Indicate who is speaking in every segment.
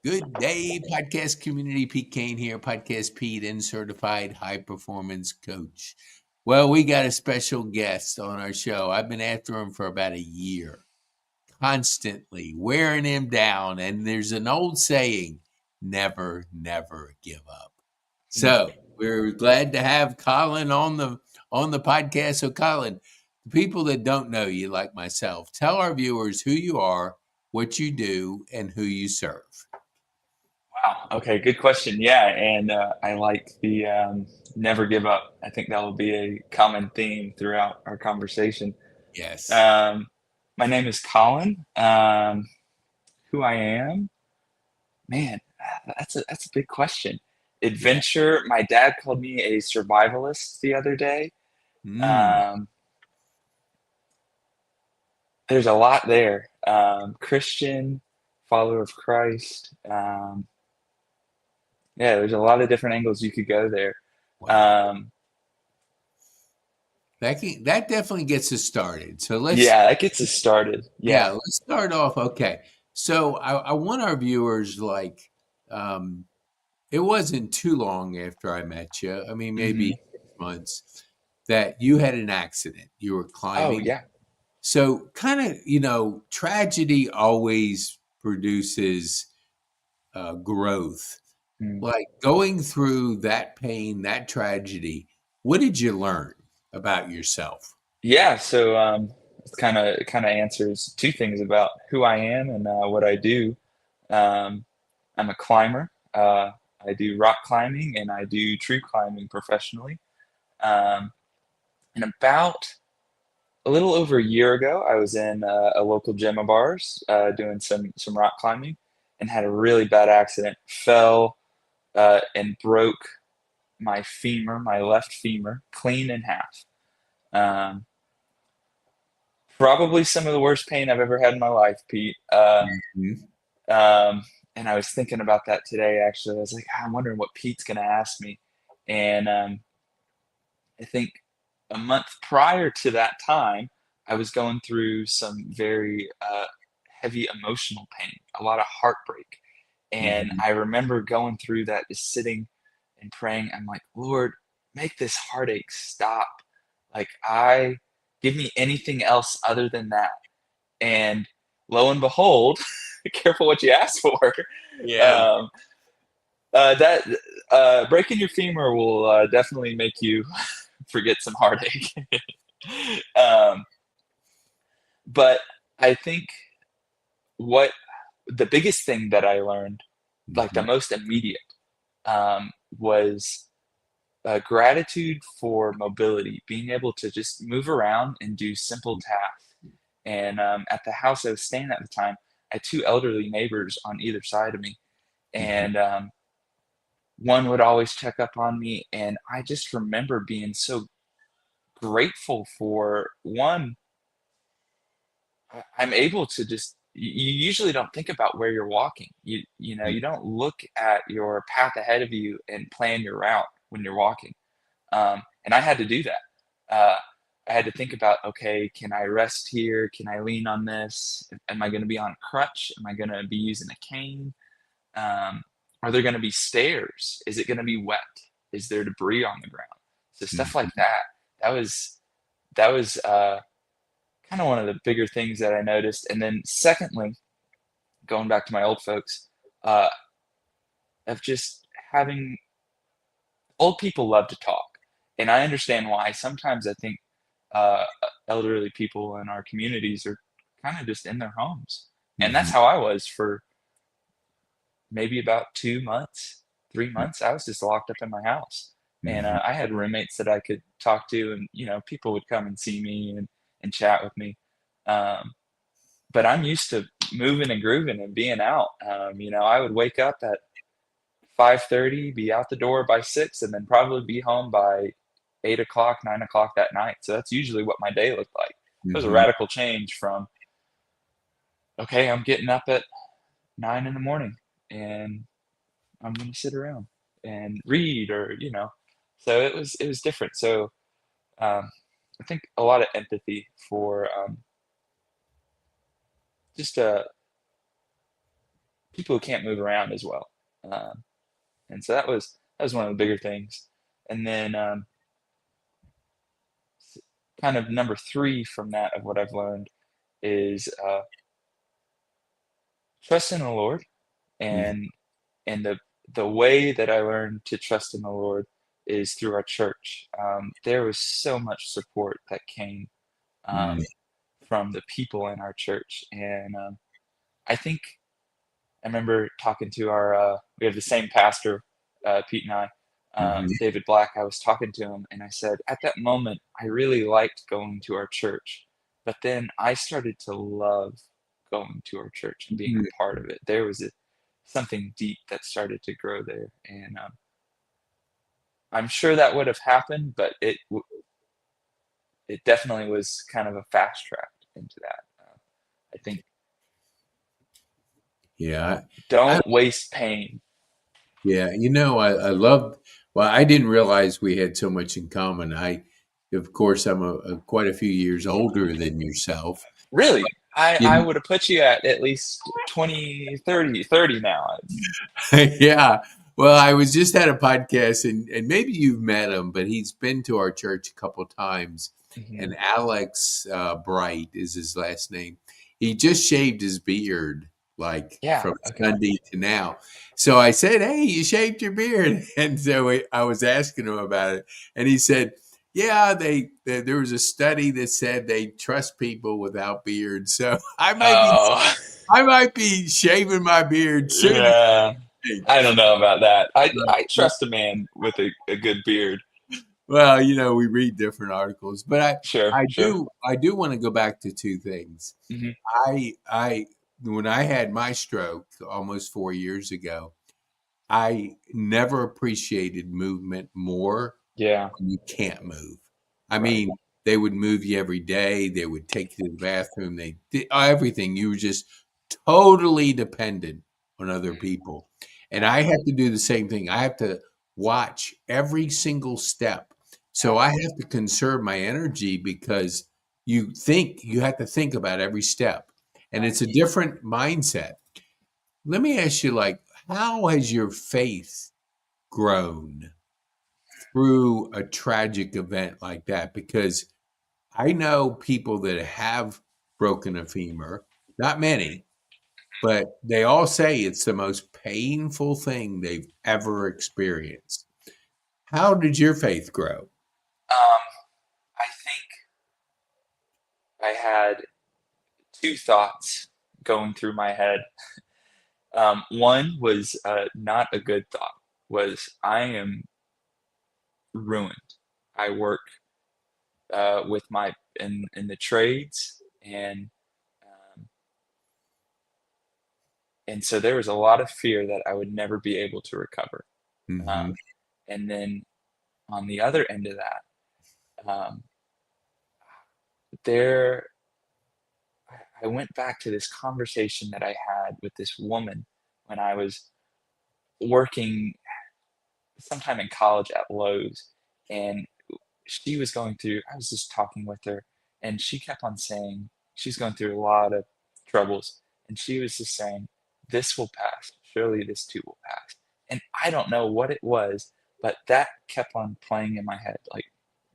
Speaker 1: Good day, podcast community. Pete Kane here, Podcast Pete and certified high performance coach. Well, we got a special guest on our show. I've been after him for about a year, constantly wearing him down. And there's an old saying, never, never give up.
Speaker 2: Mm.
Speaker 1: So we're glad to have Colin on the podcast. So, Colin, the people that don't know you, like myself, tell our viewers who you are, what you do, and who you serve.
Speaker 2: Wow. Okay. Good question. Yeah. And I like the never give up. I think that will be a common theme throughout our conversation.
Speaker 1: Yes.
Speaker 2: Um, my name is Colin. Who I am, man, that's a big question.
Speaker 1: Yeah.
Speaker 2: Adventure. My dad called me a survivalist the other day.
Speaker 1: Mm.
Speaker 2: Um, there's a lot there. Christian, follower of Christ. Yeah, there's a lot of different angles you could go there.
Speaker 1: Wow.
Speaker 2: Um,
Speaker 1: That definitely gets us started. So
Speaker 2: Yeah, that gets us started. Yeah.
Speaker 1: let's start off. Okay. So I want our viewers um, it wasn't too long after I met you. I mean, maybe
Speaker 2: Hmm.
Speaker 1: 6 months that you had an accident. You were
Speaker 2: Oh,
Speaker 1: climbing.
Speaker 2: yeah.
Speaker 1: So kind of, tragedy always produces growth.
Speaker 2: Mm.
Speaker 1: Like going through that pain, that tragedy, what did you learn about yourself?
Speaker 2: Yeah, so it kind of answers two things about who I am and what I do. Um, I'm a climber. I do rock climbing and I do tree climbing professionally. Um, and about a little over a year ago, I was in a local gym of ours doing some rock climbing and had a really bad accident. Fell and broke my femur, my left femur, clean in half. Um, Probably some of the worst pain I've ever had in my life, Pete.
Speaker 1: Mhm.
Speaker 2: Um, and I was thinking about that today, actually. I was like, "Ah, I'm wondering what Pete's going to ask me." And I think a month prior to that time, I was going through some very heavy emotional pain, a lot of heartbreak. And
Speaker 1: Mhm.
Speaker 2: I remember going through that, just sitting and praying. I'm like, Lord, make this heartache stop. Like, give me anything else other than that. And lo and behold, careful what you ask for.
Speaker 1: Yeah.
Speaker 2: Um, that breaking your femur will definitely make you forget some heartache. um, but I think what the biggest thing that I learned, like the
Speaker 1: Mhm.
Speaker 2: most immediate, was gratitude for mobility, being able to just move around and do simple tasks. And at the house I was staying at the time, I had two elderly neighbors on either side of me,
Speaker 1: Mhm.
Speaker 2: and one would always check up on me. And I just remember being so grateful for one. I'm able to just. You usually don't think about where you're walking. You don't look at your path ahead of you and plan your route when you're walking. And I had to do that. Uh, I had to think about, okay, can I rest here? Can I lean on this? Am I going to be on a crutch? Am I going to be using a cane? Um, are there going to be stairs? Is it going to be wet? Is there debris on the ground? So stuff like
Speaker 1: Mhm.
Speaker 2: that. That was kind of one of the bigger things that I noticed. And then secondly, going back to my old folks, uh, of just having old people love to talk, and I understand why. Sometimes I think elderly people in our communities are kind of just in their homes, and that's
Speaker 1: Mhm.
Speaker 2: how I was for maybe about 2 months, 3 months. I was just locked up in my house, and
Speaker 1: Mhm.
Speaker 2: I had roommates that I could talk to, and people would come and see me and chat with me. Um, but I'm used to moving and grooving and being out. I would wake up at 5:30, be out the door by 6, and then probably be home by 8 o'clock, 9 o'clock that night. So that's usually what my day looked like. It was a
Speaker 1: Mhm.
Speaker 2: radical change from, okay, I'm getting up at 9 in the morning and I'm going to sit around and read, so it was different. So I think a lot of empathy for just people who can't move around as well. Um, and so that was one of the bigger things. And then kind of number three from that of what I've learned is trust in the Lord.
Speaker 1: Mhm,
Speaker 2: And the way that I learned to trust in the Lord is through our church. There was so much support that came
Speaker 1: mhm,
Speaker 2: um, from the people in our church, and I think I remember talking to our we have the same pastor, Pete and I,
Speaker 1: mhm,
Speaker 2: David Black. I was talking to him, and I said at that moment I really liked going to our church, but then I started to love going to our church and being
Speaker 1: mhm.
Speaker 2: a part of it. There was something deep that started to grow there, and I'm sure that would have happened, but it definitely was kind of a fast track into that. I think
Speaker 1: Yeah, I,
Speaker 2: don't waste pain.
Speaker 1: yeah. I loved. Well, I didn't realize we had so much in common. Of course, I'm quite a few years older than yourself.
Speaker 2: Really, I
Speaker 1: You
Speaker 2: would have put you at least 20, 30 now.
Speaker 1: yeah. Well, I was just at a podcast, and maybe you've met him, but he's been to our church a couple times.
Speaker 2: Hmm.
Speaker 1: And Alex Bright is his last name. He just shaved his beard like
Speaker 2: Yeah,
Speaker 1: from
Speaker 2: okay.
Speaker 1: Sunday to now. So I said, "Hey, you shaved your beard," and so I was asking him about it, and he said, "Yeah, there was a study that said they trust people without beards. So
Speaker 2: Oh,
Speaker 1: I might be shaving my beard soon."
Speaker 2: yeah. I don't know about that. I
Speaker 1: Right.
Speaker 2: trust a man with a good beard.
Speaker 1: Well, we read different articles, but
Speaker 2: Sure, sure.
Speaker 1: I do want to go back to two things.
Speaker 2: Hmm.
Speaker 1: I when I had my stroke almost 4 years ago, I never appreciated movement more
Speaker 2: Yeah,
Speaker 1: when you can't move. I
Speaker 2: right.
Speaker 1: mean, they would move you every day. They would take you to the bathroom. They did everything. You were just totally dependent on other
Speaker 2: Mm,
Speaker 1: people. And
Speaker 2: yeah,
Speaker 1: I have to do the same thing. I have to watch every single step.
Speaker 2: yeah,
Speaker 1: So I have to conserve my energy because you have to think about every step. And
Speaker 2: right.
Speaker 1: it's a different mindset. Let me ask you, like, how has your faith grown through a tragic event like that? Because I know people that have broken a femur, not many, but they all say it's the most painful thing they've ever experienced. How did your faith grow?
Speaker 2: I think I had two thoughts going through my head. One was not a good thought. Was I am ruined. I work with my in the trades, um, and so there was a lot of fear that I would never be able to recover.
Speaker 1: Mhm,
Speaker 2: Um, and then on the other end of that, um, there I went back to this conversation that I had with this woman when I was working sometime in college at Lowe's, and she was going through. I was just talking with her, and she kept on saying she's going through a lot of troubles, and she was just saying, "This will pass. Surely this too will pass." And I don't know what it was, but that kept on playing in my head. Like,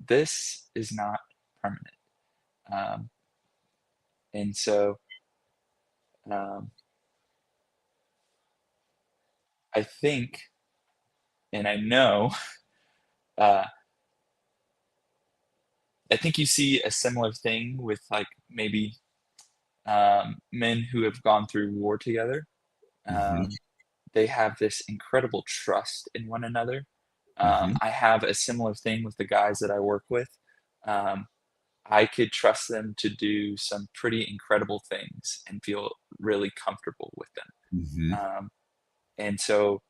Speaker 2: this is not permanent. Um, and so um, I think, and I know, uh, I think you see a similar thing with like maybe men who have gone through war together.
Speaker 1: mhm,
Speaker 2: Um, they have this incredible trust in one another.
Speaker 1: mhm,
Speaker 2: I have a similar thing with the guys that I work with. Um, I could trust them to do some pretty incredible things and feel really comfortable with them.
Speaker 1: mhm,
Speaker 2: And so,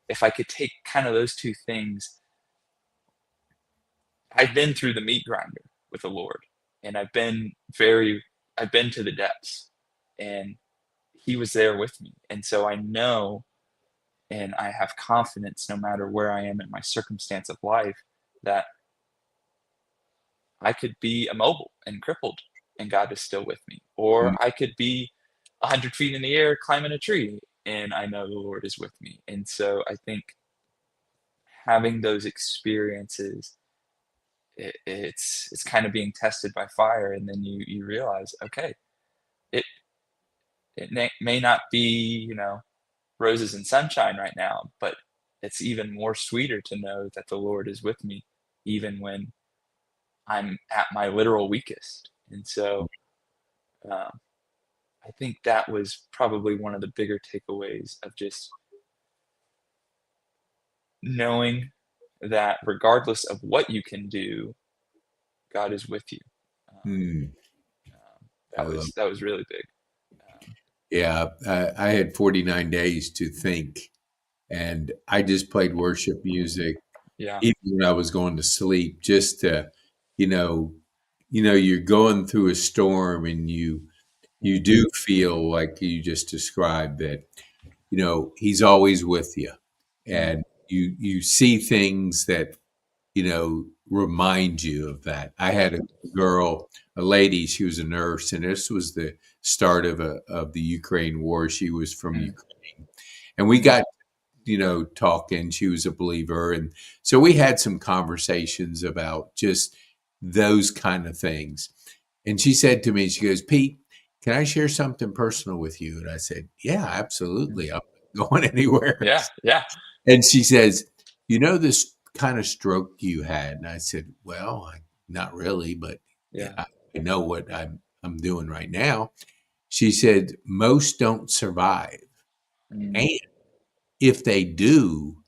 Speaker 2: if I could take kind of those two things, I've been through the meat grinder with the Lord, and I've been to the depths, and He was there with me. And so I know and I have confidence no matter where I am in my circumstance of life that I could be immobile and crippled and God is still with me. Or
Speaker 1: mhm,
Speaker 2: I could be 100 feet in the air climbing a tree and I know the Lord is with me. And so I think having those experiences, it's kind of being tested by fire, and then you realize, okay, it may not be, roses and sunshine right now, but it's even more sweeter to know that the Lord is with me, even when I'm at my literal weakest. And so um, I think that was probably one of the bigger takeaways of just knowing that regardless of what you can do, God is with you. Um,
Speaker 1: Hmm. I
Speaker 2: that
Speaker 1: love.
Speaker 2: was really big.
Speaker 1: Yeah, I had 49 days to think, and I just played worship music
Speaker 2: Yeah.
Speaker 1: even when I was going to sleep, just to, you know, you're going through a storm, and you
Speaker 2: Mhm.
Speaker 1: do feel like you just described that, he's always with you,
Speaker 2: Mm.
Speaker 1: and you see things that remind you of that. I
Speaker 2: Yeah.
Speaker 1: had a lady, she was a nurse, and this was the start of the Ukraine war. She was from
Speaker 2: Mm.
Speaker 1: Ukraine, and we
Speaker 2: Mm.
Speaker 1: got talking. She was a believer, and so we had some conversations about just those kind of things. And she said to me, she goes, "Pete, can I share something personal with you?" And I said, "Yeah,
Speaker 2: Mm.
Speaker 1: absolutely. I'm not going anywhere."
Speaker 2: Yeah. Yeah.
Speaker 1: And she says, "This kind of stroke you had?" And I said, "Well, not really, but yeah,
Speaker 2: Yeah.
Speaker 1: I know what I'm doing right now." She said, "Most don't survive.
Speaker 2: Mm.
Speaker 1: And if they do,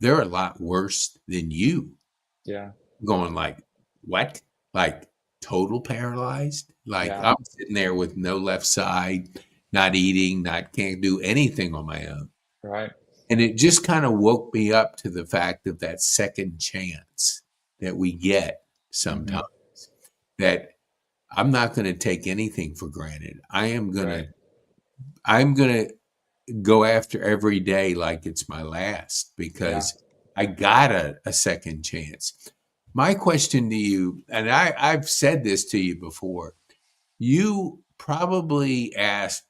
Speaker 1: they're a lot worse than you."
Speaker 2: Yeah.
Speaker 1: Going like, "What?" Like total paralyzed? Like
Speaker 2: Yeah.
Speaker 1: I'm sitting there with no left side, not eating, not can't do anything on my own.
Speaker 2: Right.
Speaker 1: And it just kind of woke me up to the fact of that second chance that we get
Speaker 2: Hmm.
Speaker 1: sometimes, that I'm not going to take anything for granted.
Speaker 2: Right.
Speaker 1: I'm going to go after every day like it's my last,
Speaker 2: Yeah.
Speaker 1: because I got a second chance. My question to you, and I've said this to you before, you probably asked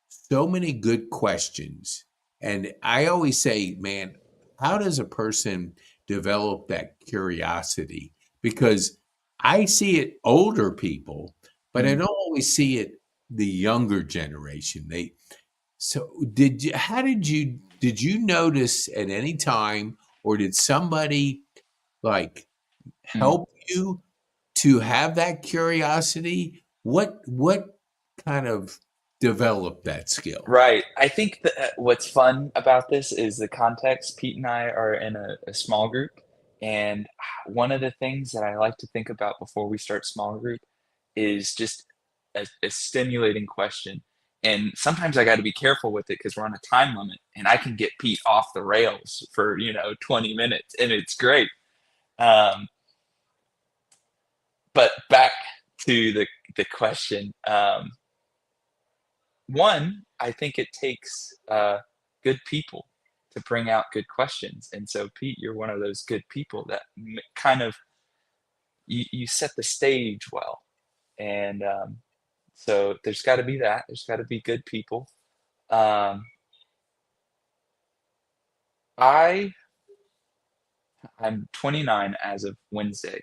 Speaker 1: so many good questions. And I always say, man, how does a person develop that curiosity? Because I see it older people, but I
Speaker 2: Mm.
Speaker 1: don't always see it the younger generation. Did you notice at any time, or did somebody like
Speaker 2: Mm.
Speaker 1: help you to have that curiosity? What kind of developed that skill?
Speaker 2: Right. I think that what's fun about this is the context. Pete and I are in a small group, and one of the things that I like to think about before we start small group is just a stimulating question. And sometimes I got to be careful with it because we're on a time limit, and I can get Pete off the rails for 20 minutes, and it's great. Um, but back to the question. One, I think it takes good people to bring out good questions. And so, Pete, you're one of those good people that kind of you set the stage well. And so there's got to be that. There's got to be good people. Um, I I'm 29 as of Wednesday.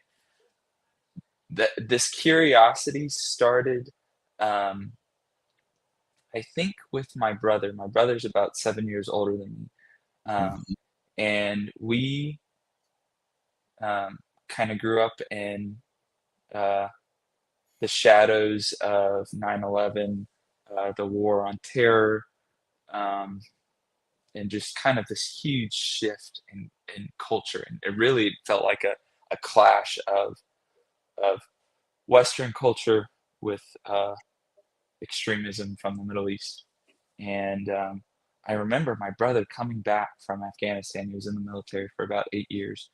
Speaker 2: This curiosity started, um, I think, with my brother. My brother's about 7 years older than me,
Speaker 1: Mhm.
Speaker 2: and we kind of grew up in uh, the shadows of 9/11, the war on terror, um, and just kind of this huge shift in culture. And it really felt like a clash of Western culture with extremism from the Middle East. And I remember my brother coming back from Afghanistan. He was in the military for about 8 years.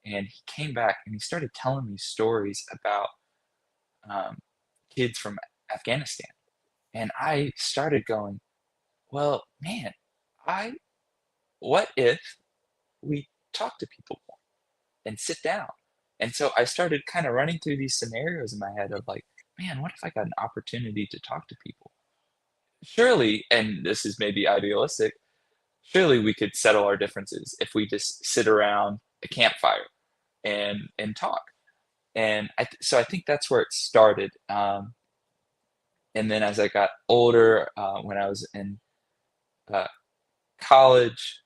Speaker 2: And he came back and he started telling me stories about um, kids from Afghanistan. And I started going, well, man, I what if we talk to people more and sit down? And so I started kind of running through these scenarios in my head of like, man, what if I got an opportunity to talk to people? surely, and this is maybe idealistic, surely we could settle our differences if we just sit around a campfire and talk. And so I think that's where it started. And then as I got older, when I was in uh, college,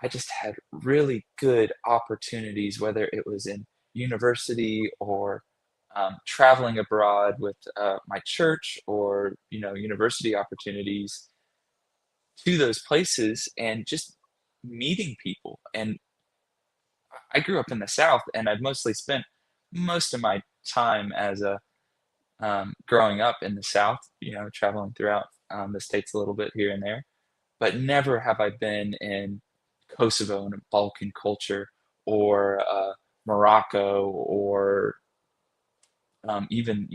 Speaker 2: I just had really good opportunities, whether it was in university or traveling abroad with my church, or university opportunities to those places and just meeting people. And I grew up in the South, and I've mostly spent most of my time as a growing up in the South, traveling throughout the states a little bit here and there, but never have I been in Kosovo and a Balkan culture, or Morocco, or even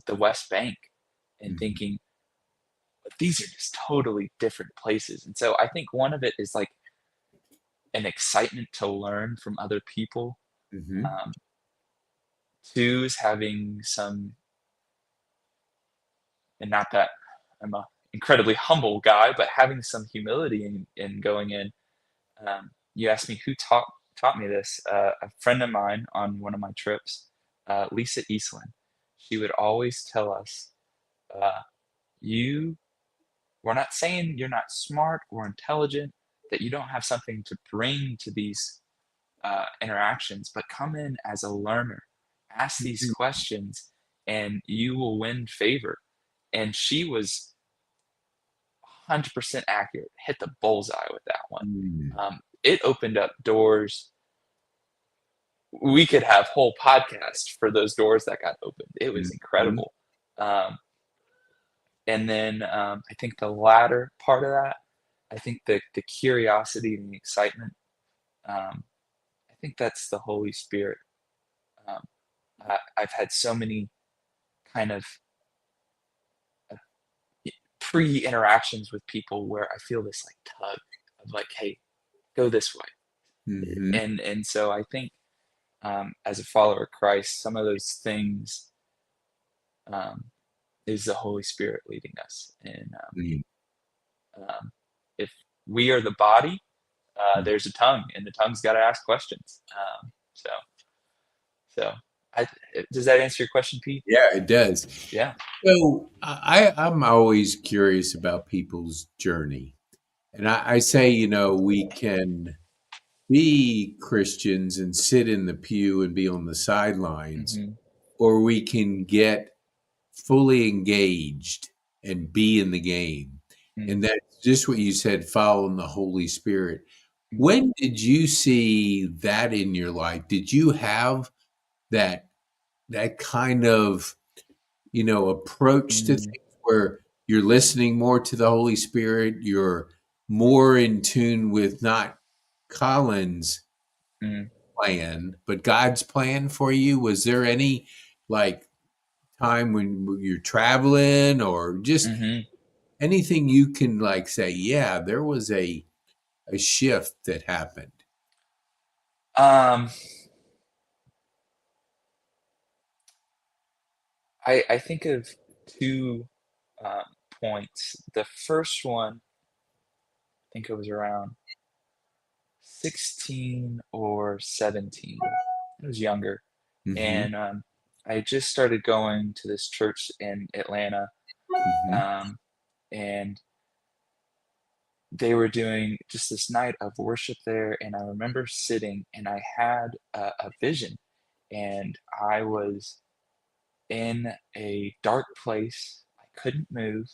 Speaker 2: the West Bank, and
Speaker 1: Mhm.
Speaker 2: thinking these are just totally different places. And so I think one of it is like an excitement to learn from other people.
Speaker 1: Mhm.
Speaker 2: Um, Two is having some, and not that I'm a incredibly humble guy, but having some humility in going in. You asked me who taught me this. A friend of mine on one of my trips, Lisa Eastland. She would always tell us, uh, "You, we're not saying you're not smart or intelligent, that you don't have something to bring to these interactions, but come in as a learner, ask these
Speaker 1: Mhm.
Speaker 2: questions, and you will win favor." And she was 100% accurate, hit the bullseye with that one.
Speaker 1: Mm.
Speaker 2: It opened up doors. We could have whole podcasts for those doors that got opened. It was
Speaker 1: Mhm.
Speaker 2: incredible. Um, and then I think the latter part of that, I think the curiosity and the excitement, um, I think that's the Holy Spirit. Um, I've had so many kind of uh, pre-interactions with people where I feel this like tug of like, hey, go this way.
Speaker 1: Mhm.
Speaker 2: And so I think as a follower of Christ, some of those things um, is the Holy Spirit leading us. And
Speaker 1: Mm.
Speaker 2: if we are the body,
Speaker 1: Mm.
Speaker 2: there's a tongue, and the tongue's got to ask questions. So I, does that answer your question, Pete?
Speaker 1: Yeah, it does.
Speaker 2: Yeah.
Speaker 1: So I'm always curious about people's journey. And I say, we can be Christians and sit in the pew and be on the sidelines,
Speaker 2: Hmm.
Speaker 1: or we can get fully engaged and be in the game. And that's just what you said, following the Holy Spirit.
Speaker 2: Hmm.
Speaker 1: When did you see that in your life? Did you have that kind of, approach to
Speaker 2: Hmm.
Speaker 1: things where you're listening more to the Holy Spirit, you're more in tune with not Colin's
Speaker 2: Hmm.
Speaker 1: plan, but God's plan for you? Was there any like time when you're traveling, or just
Speaker 2: Hmm.
Speaker 1: anything you can like say, yeah, there was a shift that happened?
Speaker 2: Um, I think of two um, points. The first one, I think it was around 16 or 17. I was younger.
Speaker 1: Mm-hmm.
Speaker 2: And I just started going to this church in Atlanta.
Speaker 1: Mm-hmm.
Speaker 2: Um, and they were doing just this night of worship there. And I remember sitting, and I had a vision. And I was in a dark place. I couldn't move.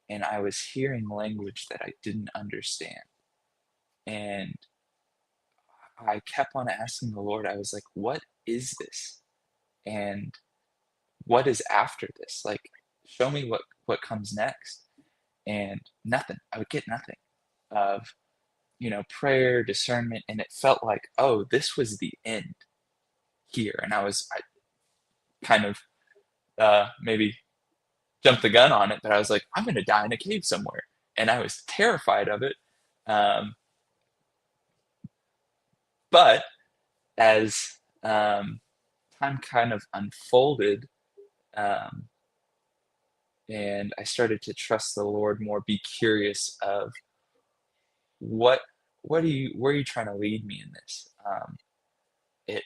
Speaker 2: And I was hearing language that I didn't understand. And I kept on asking the Lord, I was like, what is this? And what is after this? Like, show me what comes next. And nothing. I would get nothing of, prayer, discernment. And it felt like, oh, this was the end here. And I kind of maybe jumped the gun on it, but I was like, I'm going to die in a cave somewhere. And I was terrified of it. Um, but as time kind of unfolded, um, and I started to trust the Lord more, be curious of what where are you trying to lead me in this. It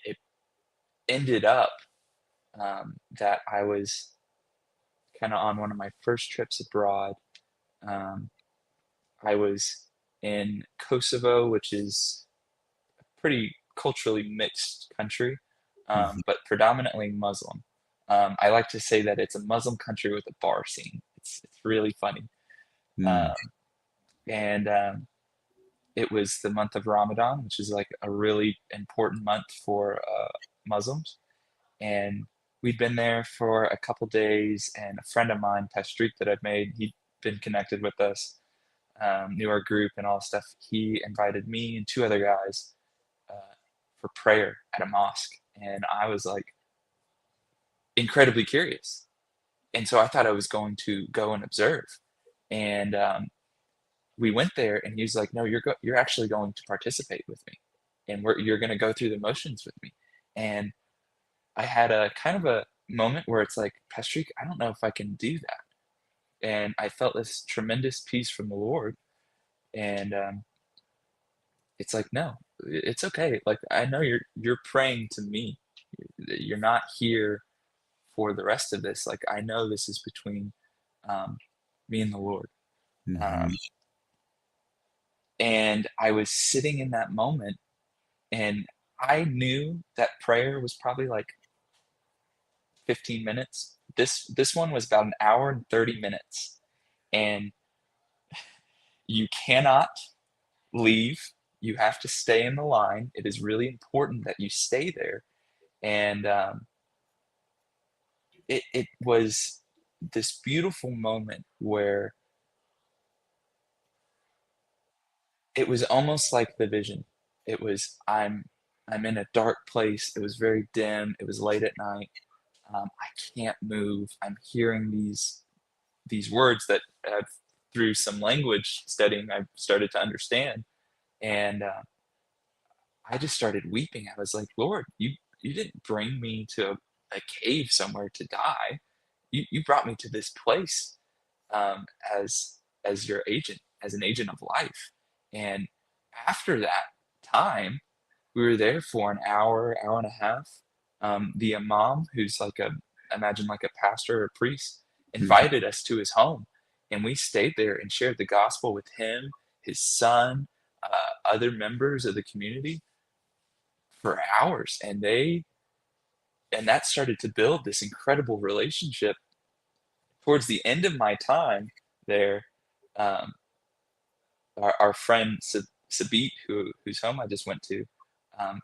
Speaker 2: ended up that I was kind of on one of my first trips abroad. Um, I was in Kosovo, which is a pretty culturally mixed country,
Speaker 1: Mhm.
Speaker 2: but predominantly Muslim. I like to say that it's a Muslim country with a bar scene. It's really funny.
Speaker 1: Mm.
Speaker 2: Um, and It was the month of Ramadan, which is like a really important month for Muslims. And we'd been there for a couple days, and a friend of mine, Tashreeq, that I've made, he'd been connected with us, knew our group and all stuff. He invited me and two other guys uh, for prayer at a mosque, and I was like incredibly curious, and so I thought I was going to go and observe. And We went there, and he was like, "No, you're actually going to participate with me, and you're going to go through the motions with me." And I had a kind of a moment where it's like, Patrick, I don't know if I can do that. And I felt this tremendous peace from the Lord. And It's like, no, it's okay. Like, I know you're praying to me. You're not here for the rest of this. Like, I know this is between um, me and the Lord.
Speaker 1: Mhm.
Speaker 2: Um, and I was sitting in that moment, and I knew that prayer was probably like 15 minutes. This one was about an hour and 30 minutes. And you cannot leave. You have to stay in the line. It is really important that you stay there. And It was this beautiful moment where it was almost like the vision. It was I'm in a dark place. It was very dim. It was late at night. I can't move. I'm hearing these words that through some language studying I've started to understand, and I just started weeping. I was like, Lord, you didn't bring me to a cave somewhere to die. You brought me to this place um, as your agent, as an agent of life. And after that time, we were there for an hour, hour and a half. The imam, who's like a imagine like a pastor or priest,
Speaker 1: Mhm.
Speaker 2: invited us to his home, and we stayed there and shared the gospel with him, his son, other members of the community for hours, and that started to build this incredible relationship. Towards the end of my time there, um, our friend Sabit, whose home I just went to, um,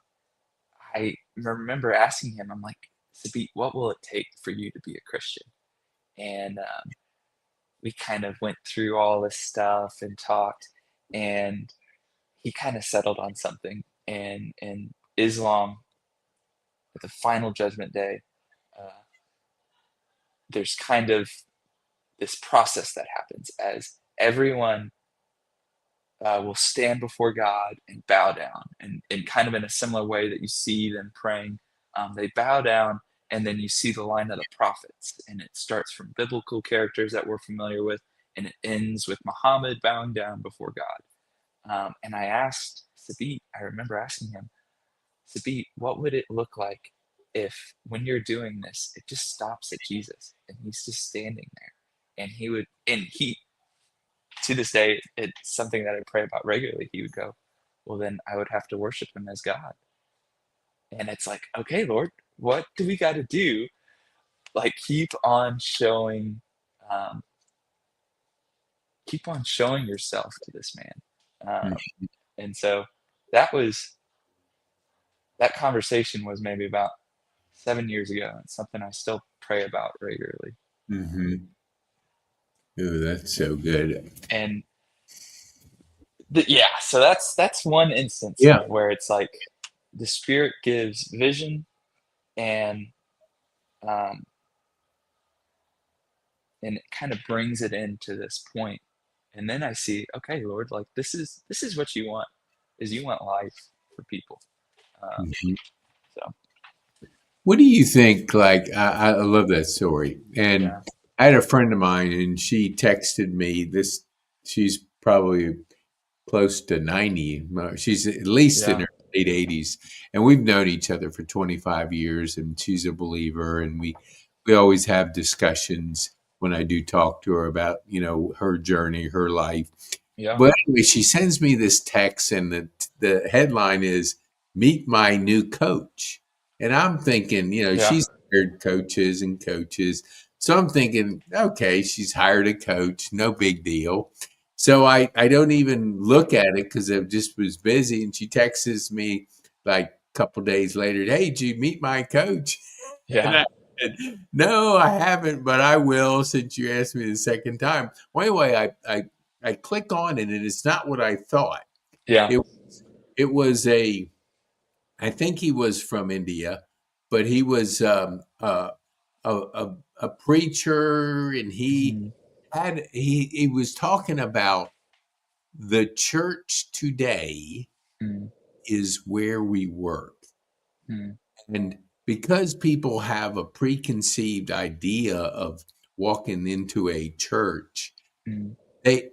Speaker 2: I remember asking him, I'm like, Sabit, what will it take for you to be a Christian? And We kind of went through all this stuff and talked, and he kind of settled on something. And in Islam, at the final judgment day, uh, there's kind of this process that happens as everyone will stand before God and bow down, and kind of in a similar way that you see them praying. They bow down, and then you see the line of the prophets, and it starts from biblical characters that we're familiar with, and it ends with Muhammad bowing down before God. And I asked Sabit, I remember asking him, Sabit, what would it look like if, when you're doing this, it just stops at Jesus and he's just standing there? And he, to this day, it's something that I pray about regularly. He would go, well, then I would have to worship him as God. And it's like, okay, Lord, what do we got to do? Like, um, keep on showing yourself to this man. And so that was, that conversation was maybe about 7 years ago. It's something I still pray about regularly.
Speaker 1: Mhm. Oh, that's so good.
Speaker 2: And Yeah, so that's one instance
Speaker 1: Yeah.
Speaker 2: where it's like the Spirit gives vision, and um, and it kind of brings it into this point. And then I see, okay, Lord, like this is what you want, is you want life for people. Um,
Speaker 1: Mhm.
Speaker 2: so
Speaker 1: What do you think? Like, I love that story, and
Speaker 2: yeah,
Speaker 1: I had a friend of mine, and she texted me this. She's probably close to 90. She's at least in
Speaker 2: Yeah.
Speaker 1: her late 80s, and we've known each other for 25 years. And she's a believer, and we always have discussions when I do talk to her about her journey, her life.
Speaker 2: Yeah.
Speaker 1: But anyway, she sends me this text, and the headline is "Meet my new coach," and I'm thinking,
Speaker 2: Yeah.
Speaker 1: she's hired coaches and coaches, so I'm thinking, okay, she's hired a coach, no big deal. So I don't even look at it because I just was busy, and she texts me like a couple days later, "Hey, did you meet my coach?" And
Speaker 2: Yeah.
Speaker 1: I said, "No, I haven't, but I will since you asked me the second time." Well, anyway, I click on it, and it's not what I thought.
Speaker 2: Yeah.
Speaker 1: It it was I think he was from India, but he was a preacher, and
Speaker 2: Mhm.
Speaker 1: he was talking about the church today
Speaker 2: Mm.
Speaker 1: is where we work.
Speaker 2: Mm.
Speaker 1: And because people have a preconceived idea of walking into a church,
Speaker 2: Mm.
Speaker 1: they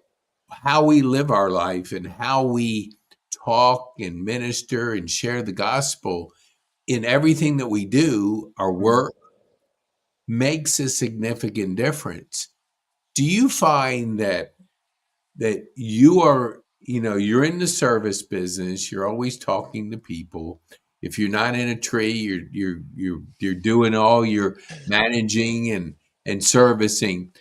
Speaker 1: how we live our life and how we talk and minister and share the gospel in everything that we do, our
Speaker 2: Mm.
Speaker 1: work makes a significant difference. Do you find that you're in the service business, you're always talking to people. If you're not in a tree, you're doing all your managing and servicing.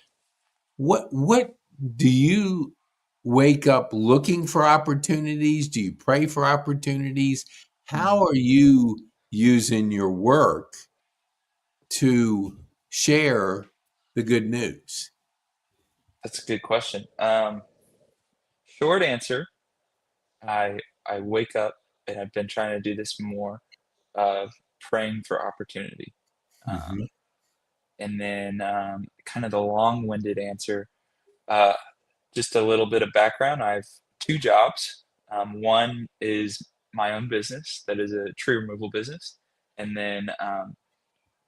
Speaker 1: What do you wake up looking for opportunities? Do you pray for opportunities?
Speaker 2: Mm.
Speaker 1: How are you using your work to share the good news?
Speaker 2: That's a good question. Short answer, I wake up, and I've been trying to do this more of praying for opportunity. Um,
Speaker 1: Mhm,
Speaker 2: and then kind of the long-winded answer, uh, just a little bit of background. I have two jobs. One is my own business, that is a tree removal business, and then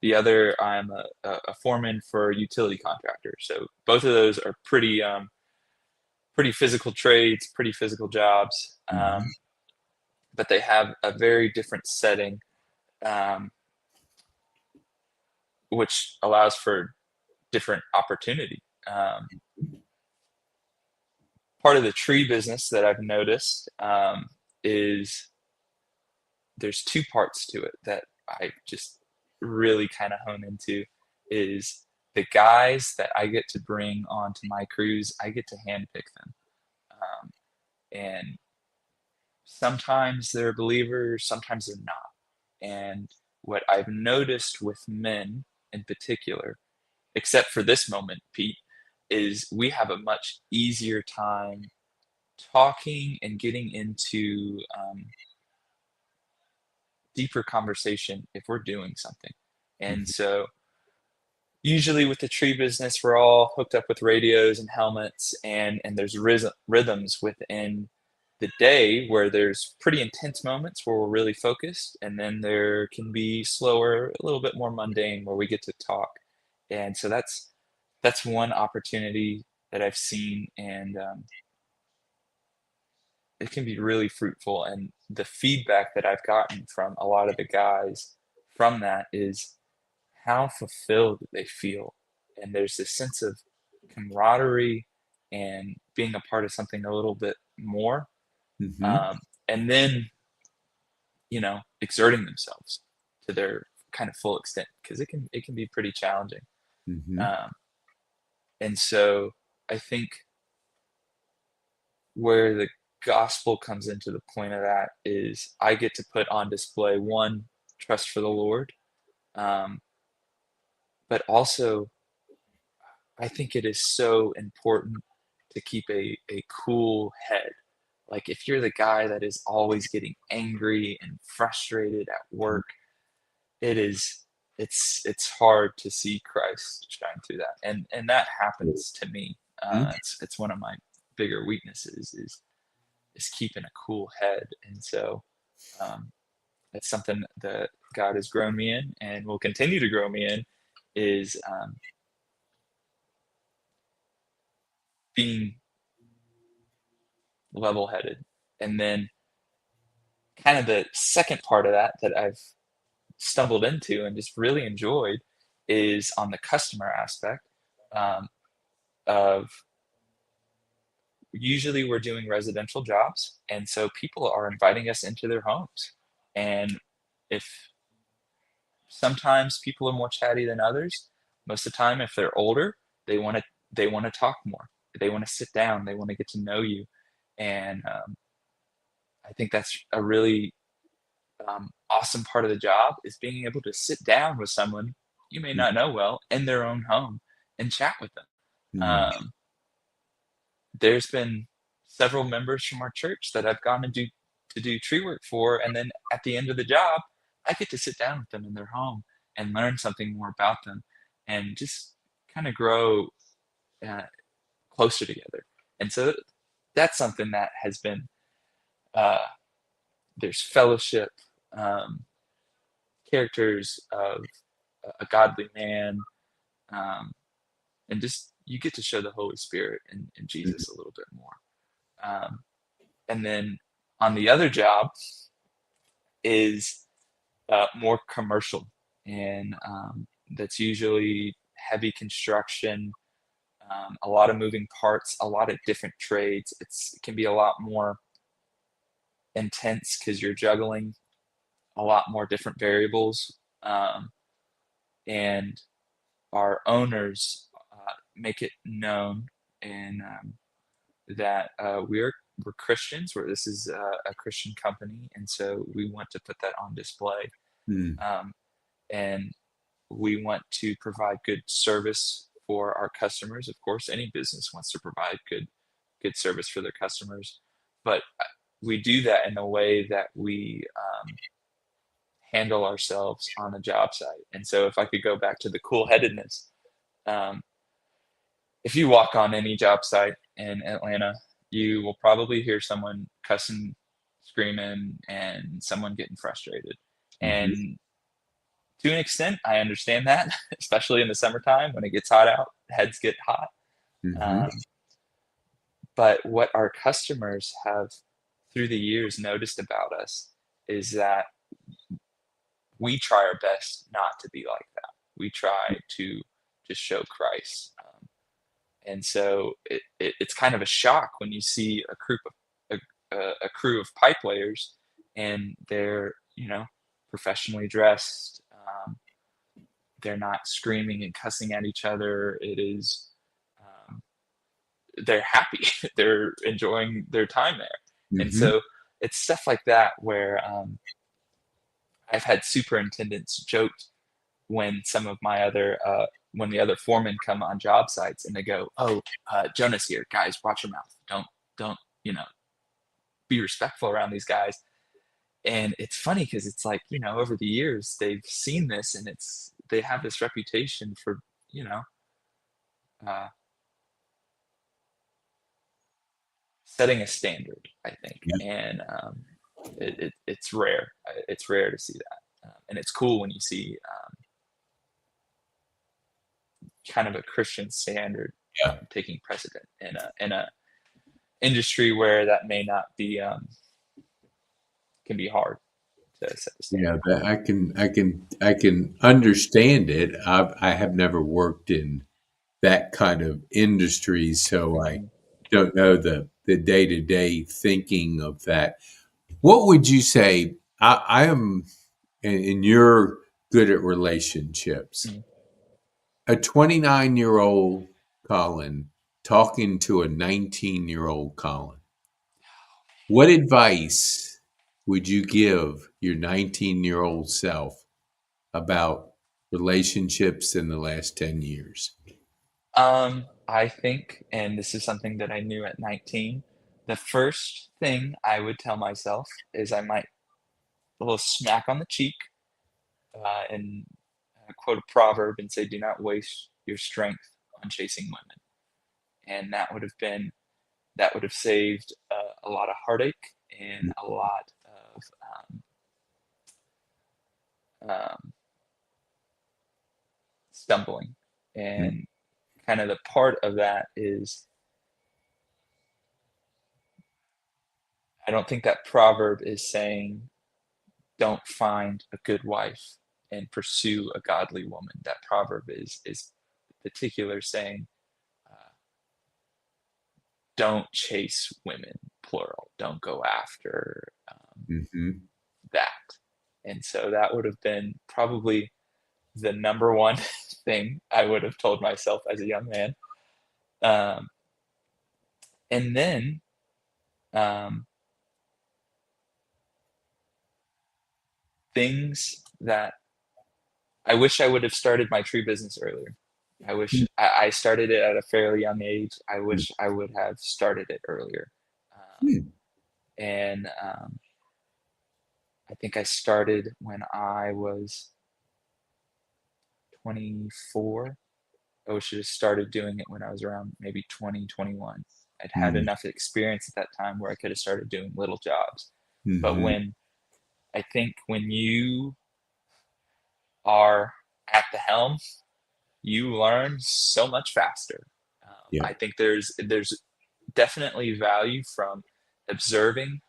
Speaker 2: the other, I'm a foreman for a utility contractor. So both of those are pretty physical trades, pretty physical jobs,
Speaker 1: mhm,
Speaker 2: but they have a very different setting, um, which allows for different opportunity. Part of the tree business that I've noticed is there's two parts to it that I just really kind of hone into is the guys that I get to bring onto my crews. I get to handpick them, um, and sometimes they're believers, sometimes they're not. And what I've noticed with men in particular, except for this moment, Pete, is we have a much easier time talking and getting into deeper conversation if we're doing something. And
Speaker 1: mhm,
Speaker 2: so, usually with the tree business, we're all hooked up with radios and helmets, and there's rhythms within the day where there's pretty intense moments where we're really focused, and then there can be slower, a little bit more mundane where we get to talk. And so that's one opportunity that I've seen, and it can be really fruitful. And the feedback that I've gotten from a lot of the guys from that is how fulfilled they feel. And there's this sense of camaraderie and being a part of something a little bit more.
Speaker 1: mhm,
Speaker 2: Um, and then, exerting themselves to their kind of full extent because it can be pretty challenging.
Speaker 1: mhm,
Speaker 2: Um, and so I think where the gospel comes into the point of that is I get to put on display one trust for the Lord, um, but also I think it is so important to keep a cool head. Like if you're the guy that is always getting angry and frustrated at work, it is it's hard to see Christ shine through that. And that happens to me.
Speaker 1: mhm,
Speaker 2: It's one of my bigger weaknesses is keeping a cool head. And so um, it's something that God has grown me in and will continue to grow me in is being level-headed. And then kind of the second part of that that I've stumbled into and just really enjoyed is on the customer aspect, um, of usually we're doing residential jobs, and so people are inviting us into their homes. And if sometimes people are more chatty than others, most of the time if they're older, they want to talk more. They want to sit down. They want to get to know you. And I think that's a really awesome part of the job is being able to sit down with someone you may not know well in their own home and chat with them.
Speaker 1: Mm-hmm.
Speaker 2: Um, there's been several members from our church that I've gone to do tree work for, and then at the end of the job, I get to sit down with them in their home and learn something more about them, and just kind of grow uh, closer together. And so that's something that has been uh, there's fellowship, um, characters of a godly man, um, and just you get to show the Holy Spirit and Jesus a little bit more. Um, and then on the other job is more commercial, and that's usually heavy construction, a lot of moving parts, a lot of different trades. It can be a lot more intense because you're juggling a lot more different variables, and our owners make it known and that we're Christians. This is a Christian company, and so we want to put that on display. Um, and we want to provide good service for our customers. Of course, any business wants to provide good service for their customers, but we do that in a way that we handle ourselves on a job site. And so, if I could go back to the cool headedness, um, if you walk on any job site in Atlanta, you will probably hear someone cussing, screaming, and someone getting frustrated.
Speaker 1: Mm-hmm.
Speaker 2: And to an extent, I understand that, especially in the summertime when it gets hot out, heads get hot.
Speaker 1: Mm-hmm.
Speaker 2: Um, but what our customers have through the years noticed about us is that we try our best not to be like that. We try to just show Christ. And so it's kind of a shock when you see a crew of pipe layers, and they're professionally dressed. They're not screaming and cussing at each other. It is um, they're happy. They're enjoying their time there. And
Speaker 1: Mm-hmm.
Speaker 2: so it's stuff like that where I've had superintendents joke when some of my other when the other foremen come on job sites and they go, "Oh, Jonah's here, guys, watch your mouth. Don't be respectful around these guys." And it's funny because it's like over the years they've seen this, and they have this reputation for you know uh, setting a standard, I think.
Speaker 1: Yeah.
Speaker 2: And it's rare. It's rare to see that, and it's cool when you see kind of a Christian standard
Speaker 1: Yeah.
Speaker 2: taking precedent in a industry where that may not be can be hard to set the
Speaker 1: Yeah,
Speaker 2: standard.
Speaker 1: I can understand it. I have never worked in that kind of industry, so I
Speaker 2: Mhm.
Speaker 1: don't know the day to day thinking of that. What would you say? I am, and you're good at relationships.
Speaker 2: Mhm.
Speaker 1: A 29-year-old Colin talking to a 19-year-old Colin. What advice would you give your 19-year-old self about relationships in the last 10 years?
Speaker 2: I think, and this is something that I knew at 19, the first thing I would tell myself is I might a little smack on the cheek and quote a proverb and say, "Do not waste your strength on chasing women." And that would have saved a lot of heartache and a lot of um, stumbling.
Speaker 1: Mhm.
Speaker 2: And kind of the part of that is I don't think that proverb is saying don't find a good wife and pursue a godly woman. That proverb is particular saying don't chase women, plural. Don't go after
Speaker 1: Mm-hmm.
Speaker 2: that. And so that would have been probably the number one thing I would have told myself as a young man. Um, and then um, things that I wish I would have started my tree business earlier. I wish I started it at a fairly young age. I wish I would have started it earlier.
Speaker 1: Mm-hmm.
Speaker 2: And I think I started when I was 24. I wish I have started doing it when I was around maybe 20, 21. I'd had enough experience at that time where I could have started doing little jobs. But
Speaker 1: Mm-hmm.
Speaker 2: I think when you are at the helm, you learn so much faster.
Speaker 1: Yeah.
Speaker 2: I think there's definitely value from observing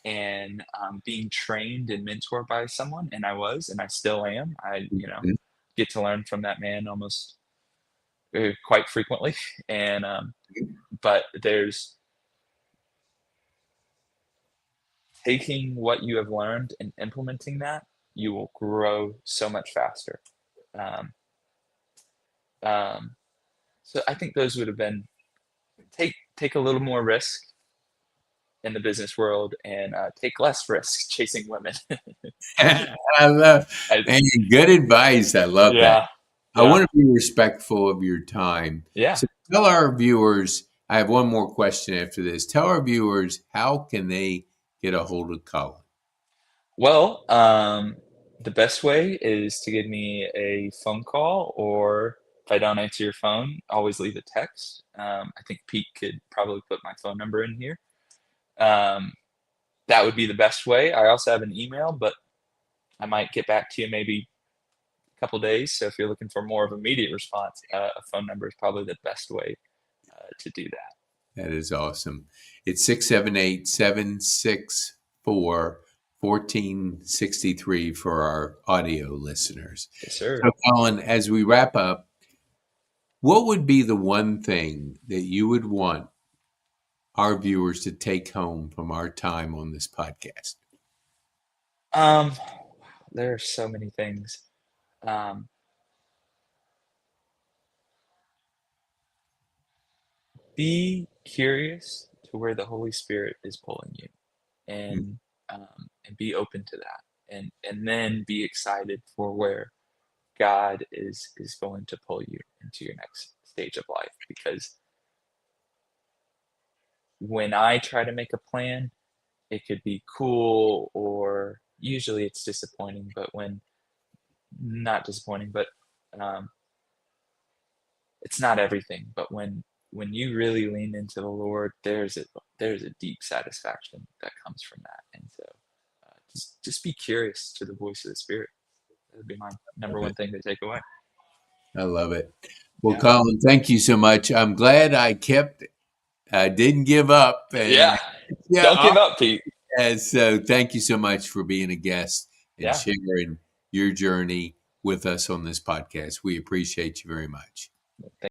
Speaker 2: and being trained and mentored by someone, and I was, and I still am. I
Speaker 1: Mhm.
Speaker 2: get to learn from that man almost quite frequently, and but there's taking what you have learned and implementing that, you will grow so much faster. Um, um, so I think those would have been take a little more risk in the business world and take less risk chasing women.
Speaker 1: I love,
Speaker 2: I,
Speaker 1: man, good advice. I love that.
Speaker 2: yeah,
Speaker 1: I
Speaker 2: yeah,
Speaker 1: want to be respectful of your time.
Speaker 2: yeah.
Speaker 1: So tell our viewers, I have one more question after this. Tell our viewers, how can they get a hold of Colin?
Speaker 2: Well, the best way is to give me a phone call, or if I don't answer your phone, always leave a text. I think Pete could probably put my phone number in here. Um, that would be the best way. I also have an email, but I might get back to you maybe a couple days. So if you're looking for more of immediate response, a phone number is probably the best way to do that.
Speaker 1: That is awesome. It's 678-764-1463 for our audio listeners.
Speaker 2: Yes, sir.
Speaker 1: So, Colin, as we wrap up, what would be the one thing that you would want our viewers to take home from our time on this podcast?
Speaker 2: Um, there are so many things. Um, be curious to where the Holy Spirit is pulling you, and be open to that, and then be excited for where God is going to pull you into your next stage of life. Because when I try to make a plan, it could be cool, or usually it's disappointing. But when not disappointing, but um, it's not everything. But when you really lean into the Lord, there's a deep satisfaction that comes from that. And so just be curious to the voice of the Spirit. That would be my number
Speaker 1: Love
Speaker 2: one
Speaker 1: it.
Speaker 2: thing to take away.
Speaker 1: I love it. Well,
Speaker 2: Yeah.
Speaker 1: Colin, thank you so much. I'm glad I didn't give up.
Speaker 2: Yeah.
Speaker 1: And yeah,
Speaker 2: Don't give up, Pete.
Speaker 1: so thank you so much for being a guest and
Speaker 2: Yeah.
Speaker 1: sharing your journey with us on this podcast. We appreciate you very much.
Speaker 2: Thank